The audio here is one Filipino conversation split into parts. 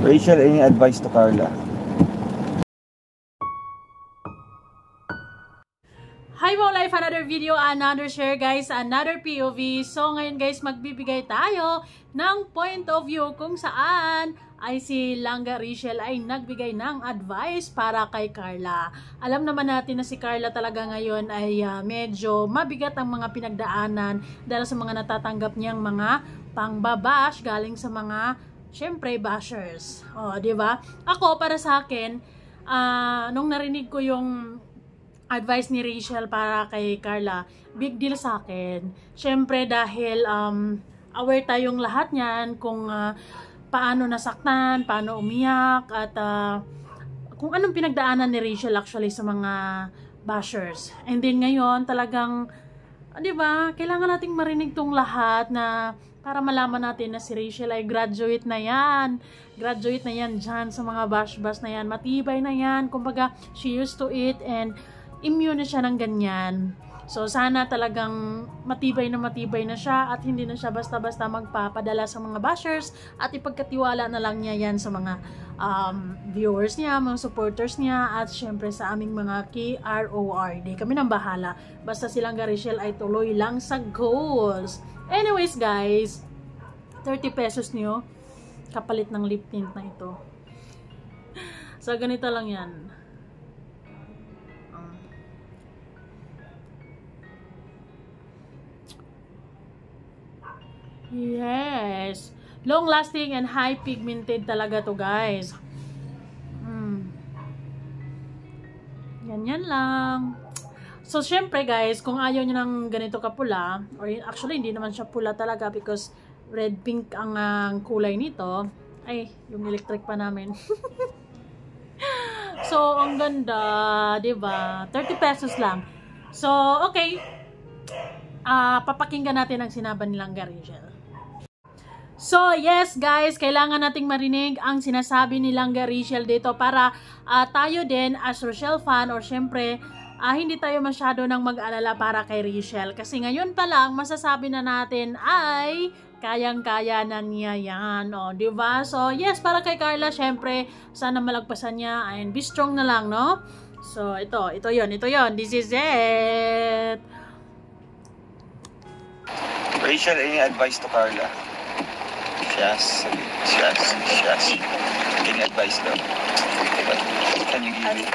Rachel, any advice to Carla? Hi Wow Life! Another video, another share guys, another POV. So ngayon guys, magbibigay tayo ng point of view kung saan ay si Langga Rachel ay nagbigay ng advice para kay Carla. Alam naman natin na si Carla talaga ngayon ay medyo mabigat ang mga pinagdaanan dahil sa mga natatanggap niyang mga pangbabash galing sa mga, syempre, bashers. O, di ba? Ako, para sa akin, nung narinig ko yung advice ni Rachel para kay Carla, big deal sa akin. Syempre dahil aware tayong lahat niyan kung paano nasaktan, paano umiyak, at kung anong pinagdaanan ni Rachel actually sa mga bashers. And then ngayon talagang, di ba, kailangan nating marinig tong lahat na para malaman natin na si Rachel ay graduate na yan. Graduate na yan dyan sa mga bash-bash na yan. Matibay na yan. Kumbaga, she used to it and immune na siya ng ganyan. So, sana talagang matibay na siya at hindi na siya basta-basta magpapadala sa mga bashers at ipagkatiwala na lang niya yan sa mga viewers niya, mga supporters niya, at syempre sa aming mga KRORD. Kami nang bahala. Basta si Langga Rachel ay tuloy lang sa goals. Anyways guys, 30 pesos niyo kapalit ng lip tint na ito. So, ganito lang yan. Yes. Long lasting and high pigmented talaga to guys. Ganyan lang. So syempre guys, kung ayaw nyo ng ganito kapula, or actually hindi naman siya pula talaga because red pink ang kulay nito. Ay, yung electric pa namin. So ang ganda, 'di ba? 30 pesos lang. So okay. Papakinggan natin ang sinabi ni Langga Rachel. So, yes guys, kailangan nating marinig ang sinasabi ni Langga Rachel dito para tayo din as Rochelle fan, or syempre, hindi tayo masyado nang mag-alala para kay Rachel. Kasi ngayon pa lang, masasabi na natin ay kayang-kaya na niya yan. O, diba? So, yes, para kay Carla, syempre, sana malagpasan niya and be strong na lang, no? So, ito yon. This is it. Rachel, any advice to Carla? Yes. Any advice daw? Can you give me?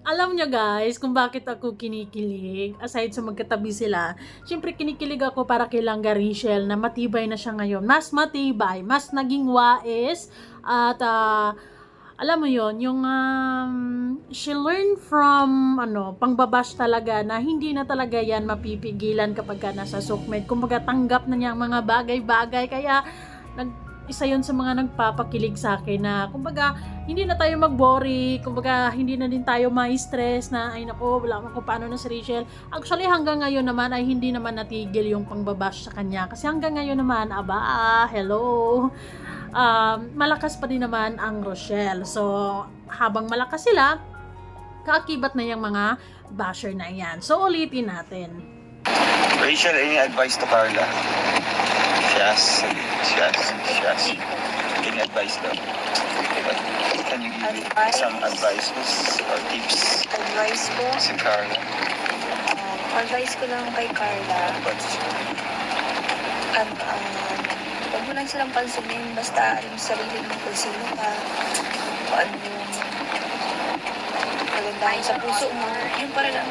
Alam nyo guys, kung bakit ako kinikilig, aside sa magkatabi sila, syempre kinikilig ako para kay Langga Rachel na matibay na siya ngayon. Mas matibay, mas naging wais, at alam mo yon, yung she learned from pangbabash talaga na hindi na talaga yan mapipigilan kapag ka nasa sukmed. Kumbaga tanggap na niya ang mga bagay-bagay, kaya isa yon sa mga nagpapakilig sa akin na kumbaga hindi na tayo mag-worry, kumbaga hindi na din tayo ma-stress na ay nako, wala man kung paano na si Rachel. Actually hanggang ngayon naman ay hindi naman natigil yung pangbabash sa kanya kasi hanggang ngayon naman, hello, malakas pa din naman ang Rochelle. So habang malakas sila, kaakibat na yung mga basher na yan. So ulitin natin. Rachel, any advice to Carla? Yes. Any advice daw? Can you give me some advices or tips? Advice ko? Si Carla. Advice ko lang kay Carla. Huwag mo lang silang pansinin. Basta yung sarili mo kung sino ka. Kung ano yung kagandahan sa puso mo. Yung para lang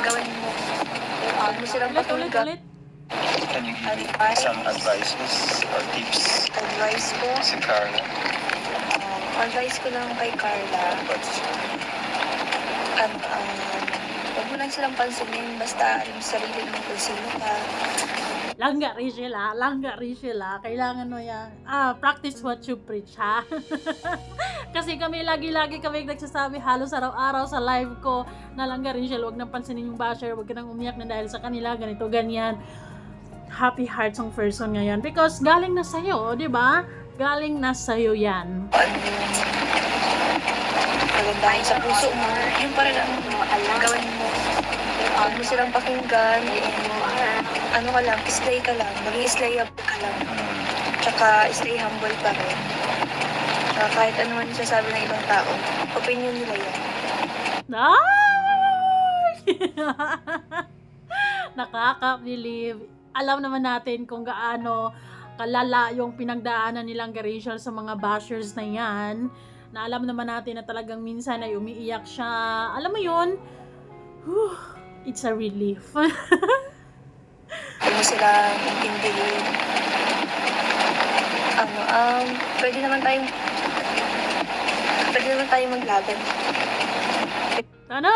gawin mo. Huwag mo silang patulga. Can you give me some advices or tips? Advice ko? Si Carla. Advice ko lang kay Carla. Huwag mo lang silang pansinin. Basta yung sarili mo kung sino ka. Langga Rachel, kailangan mo yan. Practice what you preach, ha? Kasi kami lagi kami nagsasabi halos araw-araw sa live ko na Langga Rachel, huwag nang pansinin yung basher, huwag ka nang umiyak na dahil sa kanila, ganito, ganyan. Happy hearts ang person ngayon because galing na sa'yo, di ba? Galing na sa'yo yan. Kagandahan sa puso mo. Yung para lang gawin mo. Huwag mo silang pakinggan. Ano ka lang, slay ka lang. Maging slayable ka lang. Tsaka stay humble pa rin. Kahit ano man yung sasabi ng ibang tao, opinion nila yan. Ay! Nakaka-believe. Alam naman natin kung gaano kalala yung pinagdaanan nilang Rachel sa mga bashers na yan. Na alam naman natin na talagang minsan ay umiiyak siya. Alam mo yun? Whew, it's a relief. Huwag mo sila intindihin. Pwede naman tayong maglaban. Ano?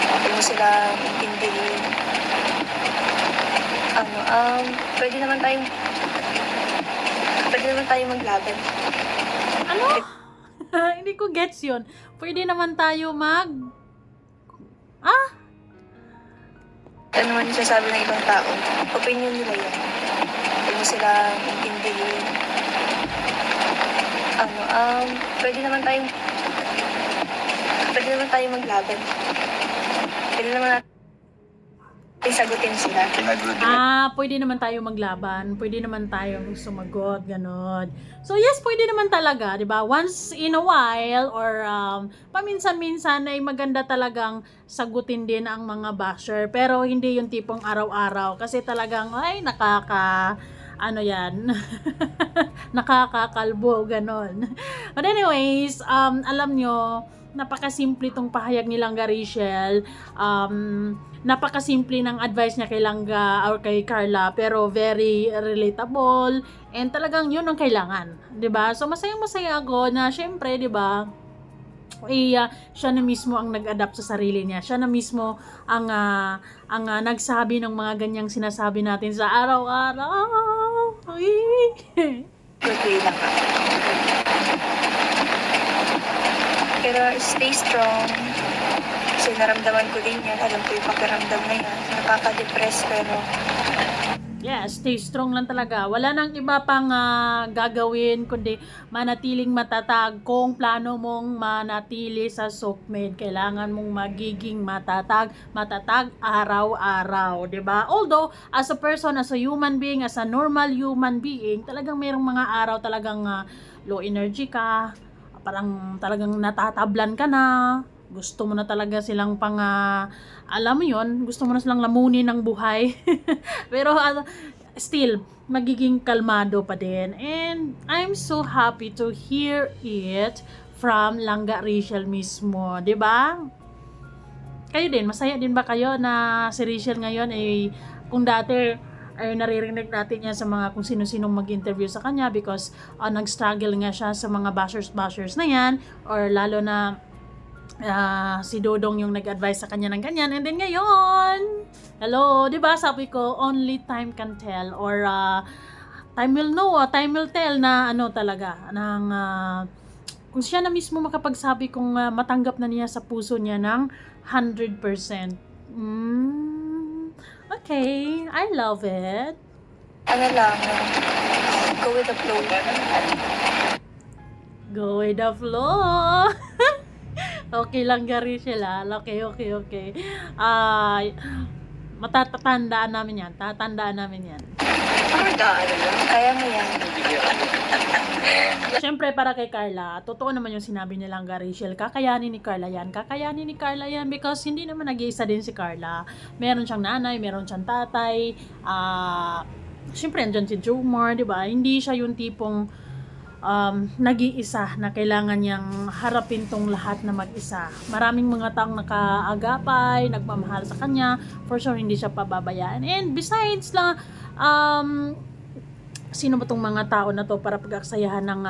Huwag mo sila intindihin. Pwede naman tayong maglaban. Ano? Hindi ko gets yun. Pwede naman tayo Ano man yung sasabi ng ibang tao, opinion nila yan. Huwag mo sila intindihin. Pwede naman tayong maglaban. Pwede naman natin sagutin sila. Pwede naman tayo maglaban. Pwede naman tayong sumagot, ganon. So yes, pwede naman talaga, 'di ba? Once in a while or paminsan-minsan ay maganda talagang sagutin din ang mga basher, pero hindi yung tipong araw-araw kasi talagang nakakakalbo, ganon. But anyways, alam nyo, napakasimple itong pahayag ni Langga Rachel. Napakasimple ng advice niya kay Langga or kay Carla, pero very relatable and talagang yun ang kailangan, 'di ba? So masayang-masaya ako na syempre, 'di ba? Siya na mismo ang nag-adapt sa sarili niya. Siya na mismo ang nagsabi ng mga ganyang sinasabi natin sa araw-araw. Okay lang ka. Pero stay strong. Kasi naramdaman ko din yan. Alam ko yung pakiramdam na yan. Nakaka-depress pero... Yeah, stay strong lang talaga. Wala nang iba pang gagawin kundi manatiling matatag. Kung plano mong manatili sa soulmate, kailangan mong magiging matatag araw-araw, 'di ba? Although as a person, as a human being, as a normal human being, talagang mayroong mga araw talagang low energy ka, parang talagang natatablan ka na. Gusto mo na talaga silang alam mo yun, gusto mo na silang lamunin ng buhay. Pero still, magiging kalmado pa din. And I'm so happy to hear it from Langga Rachel mismo. 'Di ba? Kayo din, masaya din ba kayo na si Rachel ngayon ay kung dati ay naririnig natin yan sa mga kung sino-sinong mag-interview sa kanya because nag-struggle nga siya sa mga bashers na yan, or lalo na si Dodong yung nag-advise sa kanya ng ganyan, and then ngayon, hello, di ba sabi ko, only time can tell, or time will know, time will tell na talaga, ng kung siya na mismo makapagsabi kung matanggap na niya sa puso niya ng 100%. Okay, I love it. Ano lang, go with the flow. Go with the flow. Okay lang, Rachel, Okay. Matatandaan namin yan. Kaya mo yan. Siyempre, para kay Carla, totoo naman yung sinabi ni Langga Rachel, kakayanin ni Carla yan because hindi naman nag-iisa din si Carla. Meron siyang nanay, meron siyang tatay, siyempre, andyan si Jomar, di ba? Hindi siya yung tipong nag-iisa na kailangan niyang harapin tong lahat na mag-isa. Maraming mga taong nakaagapay, nagmamahal sa kanya, for sure hindi siya pababayaan. And besides lang, sino ba tong mga tao na to para pag-aksayahan ng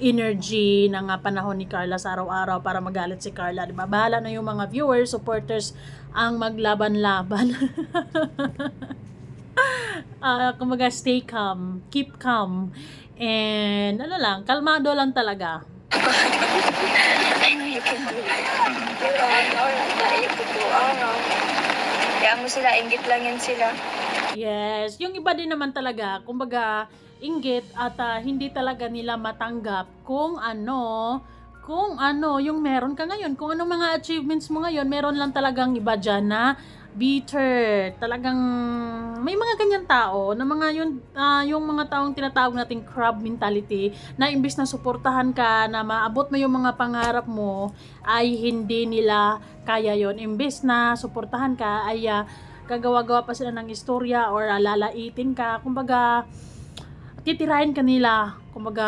energy ng panahon ni Carla sa araw-araw para magalit si Carla, di ba? Bahala na yung mga viewers, supporters ang maglaban-laban. Kumbaga, stay calm, keep calm, and kalmado lang talaga. I know you can do it. Kaya mo sila, inggit lang yan sila. Yes, yung iba din naman talaga, kumbaga, inggit at hindi talaga nila matanggap kung ano yung meron ka ngayon, kung ano mga achievements mo ngayon. Meron lang talagang iba dyan na bitter. Talagang may mga ganyan tao na mga yung mga taong tinatawag nating crab mentality na imbis na suportahan ka na maabot mo yung mga pangarap mo ay hindi nila kaya yon. Imbis na suportahan ka ay gagawa-gawa pa sila ng istorya or lalaitin ka. Kumbaga titirahin ka nila, kumbaga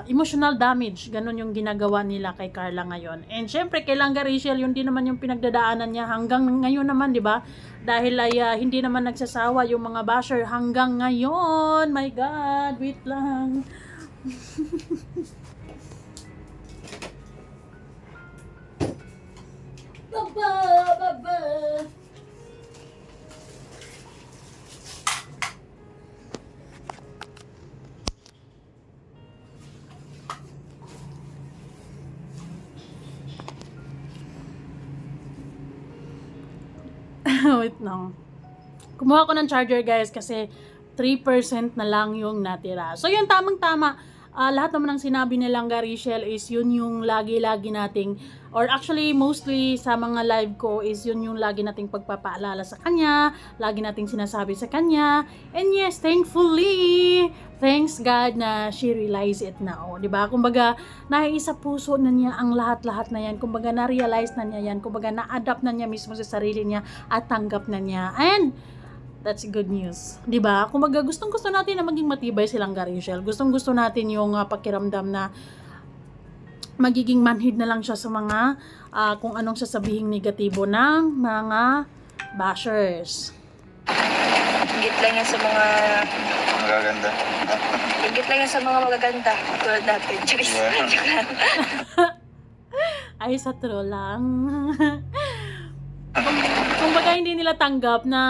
emotional damage, ganun yung ginagawa nila kay Carla ngayon. And syempre kay Langga Rachel, yun din naman yung pinagdadaanan niya hanggang ngayon naman, di ba? Dahil ay hindi naman nagsasawa yung mga basher hanggang ngayon. My God, wait lang. Baba. Wait lang. Kumuha ko ng charger guys kasi 3% na lang yung natira. So yun, tamang-tama. Lahat naman ng sinabi ni Langga Rachel is yun yung lagi-lagi nating, or actually mostly sa mga live ko is yun yung lagi nating pagpapaalala sa kanya, lagi nating sinasabi sa kanya. And yes, thankfully, thanks God na she realized it now, di ba? Kumbaga, naiisa puso na niya ang lahat-lahat na yan. Kumbaga, na-realize na niya yan. Kumbaga, na-adapt na niya mismo sa sarili niya at tanggap na niya. And that's good news, 'di ba? Kumbaga gustong-gusto natin na maging matibay si Langga Rachel. Gustong-gusto natin yung pakiramdam na magiging manhid na lang siya sa mga kung anong sasabihing negatibo ng mga bashers. Ingit lang yan sa mga Magaganda. ingit lang yan sa mga magaganda. Tulad natin. Joke lang. Ay, sa troll lang. Kumbaga hindi nila tanggap na,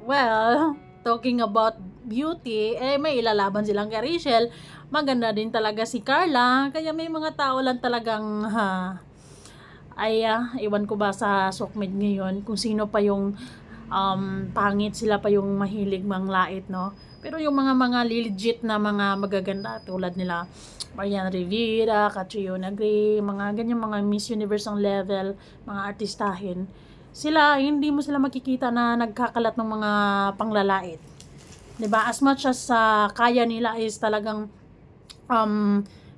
well, talking about beauty, may ilalaban silang kay Rachel. Maganda din talaga si Carla. Kaya may mga tao lang talagang, iwan ko ba sa Sokmed ngayon, kung sino pa yung pangit, sila pa yung mahilig manglait, no? Pero yung mga legit na mga magaganda, tulad nila Marian Rivera, Catriona Gray, mga ganyan, mga Miss Universe ang level, mga artistahin, sila, hindi mo sila makikita na nagkakalat ng mga panglalait. 'Di ba? As much as kaya nila is talagang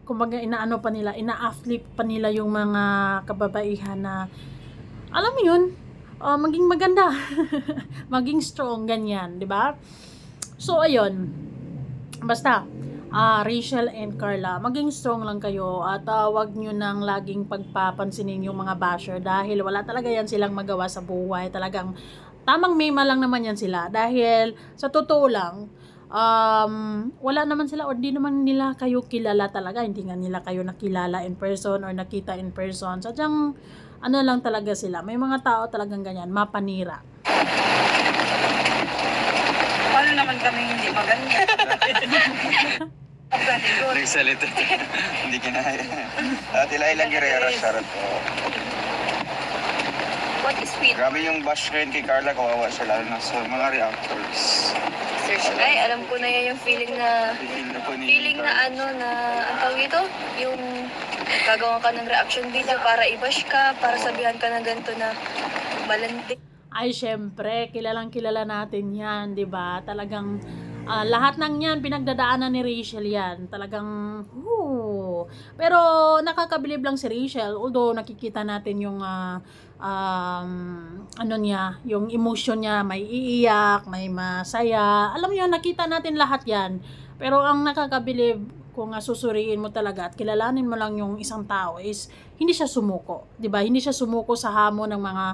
kumbaga inaano pa nila, ina-uplift pa nila yung mga kababaihan na alam mo yun, maging maganda, maging strong, ganyan, 'di ba? So ayun. Basta Rachel and Carla, maging strong lang kayo at wag nyo nang laging pagpapansinin yung mga basher dahil wala talaga yan silang magawa sa buhay. Talagang tamang mema lang naman yan sila dahil sa totoo lang, wala naman sila o di naman nila kayo kilala talaga. Hindi nga nila kayo nakilala in person or nakita in person. Sadyang ano lang talaga sila. May mga tao talagang ganyan, mapanira. Paano naman kami hindi maganda? Nagsalita. Hindi kinaya. Tila-ilang Guerrero, charot po. What is sweet? Grabe yung bash rin kay Carla, kawawa siya lalo na sa mga reactors. Search. Ay, alam ko na yan yung feeling na Feeling ano na, ang tawag ito? Yung gagawa ka ng reaction video para i-bash ka, para sabihan ka ng ganito na malandi. Ay, syempre, kilalang kilala natin yan, di ba? Talagang lahat ng yan, pinagdadaanan ni Rachel yan. Talagang, pero nakakabilib lang si Rachel. Although, nakikita natin yung, ano niya, yung emotion niya, may iiyak, may masaya. Alam niyo, nakita natin lahat yan. Pero ang nakakabilib, kung susuriin mo talaga at kilalanin mo lang yung isang tao is hindi siya sumuko, 'di ba? Hindi siya sumuko sa hamon ng mga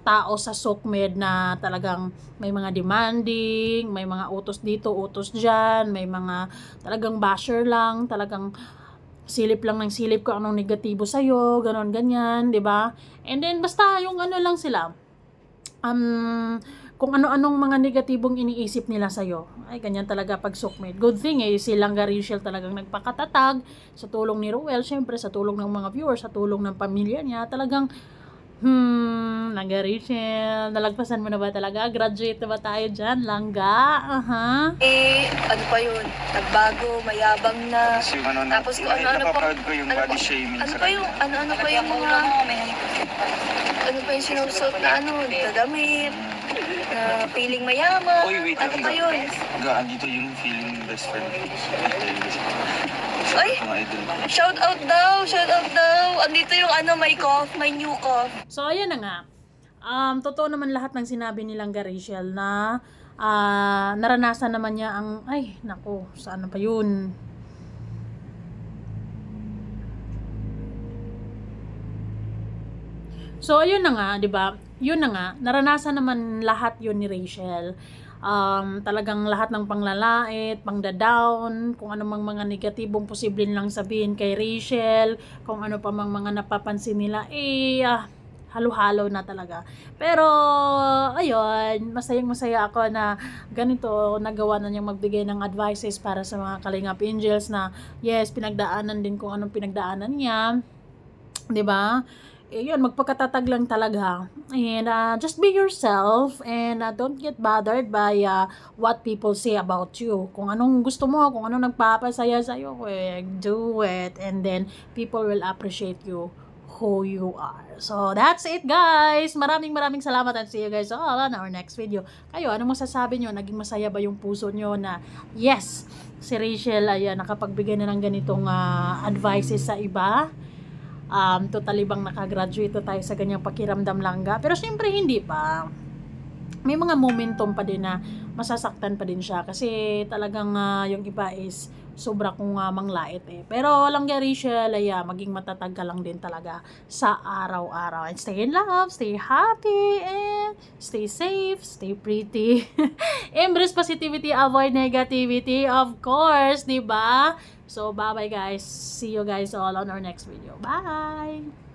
tao sa Sokmed na talagang may mga demanding, may mga utos dito, utos diyan, may mga talagang basher lang, talagang silip lang ng silip kung anong negatibo sa iyo, ganon ganyan, 'di ba? And then basta yung ano lang sila kung ano-anong mga negatibong iniisip nila sa'yo. Ay, ganyan talaga pag Sokmed. Good thing si Langga Rachel talagang nagpakatatag sa tulong ni Ruel, syempre sa tulong ng mga viewers, sa tulong ng pamilya niya. Talagang Langga Rachel, nalagpasan mo na ba talaga? Graduate na ba tayo dyan? Langga? Ano pa yun? Nagbago, mayabang na. Tapos yung ano na, Tapos kung ano-ano pa. napaproud ko yung body shaming Ano sa pa yung, ano pa yung mga, ano pa yung sinusuot na damit, na feeling mayaman. Uy, wait Ano lang, pa yun? Gaan dito yung feeling best friend. Ay! Mga idol. Shout out daw! Andito yung may new cough. So, ayan na nga. Totoo naman lahat ng sinabi nilang Rachel na naranasan naman niya ang, ay, naku, saan pa yun? So, ayun na nga, 'di ba? Yun na nga, naranasan naman lahat yun ni Rachel. Talagang lahat ng panglalait, pangda-down, kung ano mang mga negatibong posible nilang sabihin kay Rachel, kung ano pa mang mga napapansin nila, halo-halo na talaga. Pero, ayun, masayang-masaya ako na ganito, nagawa na niyang magbigay ng advices para sa mga Kalingap Angels na, yes, pinagdaanan din kung anong pinagdaanan niya. 'Di ba? Yun, magpakatatag lang talaga. And just be yourself and don't get bothered by what people say about you. Kung anong gusto mo, kung anong nagpapasaya sa'yo, do it. And then, people will appreciate you who you are. So, that's it, guys. Maraming salamat and see you guys all on our next video. Kayo, anong masasabi nyo? Naging masaya ba yung puso nyo na, yes, si Rachel ay nakapagbigay na ng ganitong advices sa iba? Totally bang nakagraduate tayo sa ganyang pakiramdam langga? Pero syempre hindi pa. May mga momentum pa din na masasaktan pa din siya kasi talagang yung iba is sobra kong manglait Pero langga Rachel, maging matatag ka lang din talaga sa araw-araw. And stay in love, stay happy, and stay safe, stay pretty. Embrace positivity, avoid negativity, of course, 'di ba? So, bye-bye guys. See you guys all on our next video. Bye!